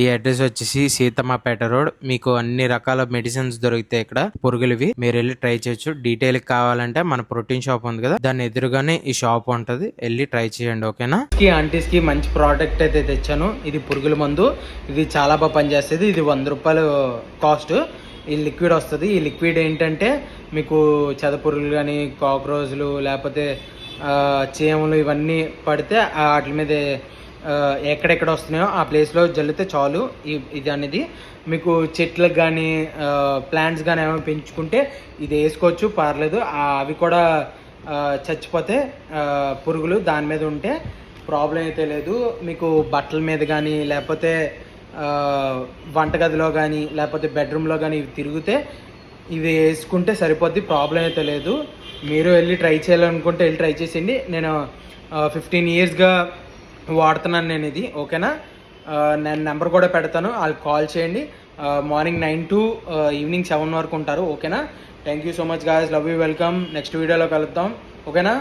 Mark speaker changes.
Speaker 1: ఈ అడ్రస్ వచ్చేసి సీతమ్మపేట రోడ్. మీకు అన్ని రకాల మెడిసిన్స్ దొరుకుతాయి ఇక్కడ, పురుగులవి. మీరు వెళ్ళి ట్రై చేయొచ్చు. డీటెయిల్ కావాలంటే మన ప్రోటీన్ షాప్ ఉంది కదా, దాని ఎదురుగానే ఈ షాప్ ఉంటది, వెళ్ళి ట్రై చేయండి. ఓకేనా. ఆంటీస్ కి మంచి ప్రోడక్ట్ అయితే తెచ్చాను. ఇది పురుగుల మందు. ఇది చాలా బాగా పనిచేస్తుంది. ఇది 100 రూపాయలు కాస్ట్. ఈ లిక్విడ్ వస్తుంది. ఈ లిక్విడ్ ఏంటంటే మీకు చెదపురుగులు కానీ, కాక్రోచ్లు, లేకపోతే చీమలు ఇవన్నీ పడితే వాటి మీద ఎక్కడెక్కడ వస్తున్నాయో ఆ ప్లేస్లో జల్లితే చాలు. ఇది అనేది మీకు చెట్లకు కానీ ప్లాంట్స్ కానీ ఏమైనా పెంచుకుంటే ఇది వేసుకోవచ్చు, పర్లేదు. అవి కూడా చచ్చిపోతే పురుగులు దాని మీద ఉంటే ప్రాబ్లం అయితే లేదు. మీకు బట్టల మీద కానీ, లేకపోతే వంటగదిలో కానీ, లేకపోతే బెడ్రూమ్లో కానీ ఇవి తిరిగితే ఇవి వేసుకుంటే సరిపోద్ది, ప్రాబ్లం అయితే లేదు. మీరు వెళ్ళి ట్రై చేయాలనుకుంటే వెళ్ళి ట్రై చేసేయండి. నేను 15 ఇయర్స్గా వాడుతున్నాను నేను ఇది. ఓకేనా. నేను నెంబర్ కూడా పెడతాను, వాళ్ళకి కాల్ చేయండి. మార్నింగ్ 9 to ఈవినింగ్ 7 వరకు ఉంటారు. ఓకేనా. Thank you so much guys. Love you. Welcome. Next వీడియోలో కలుద్దాం. ఓకేనా.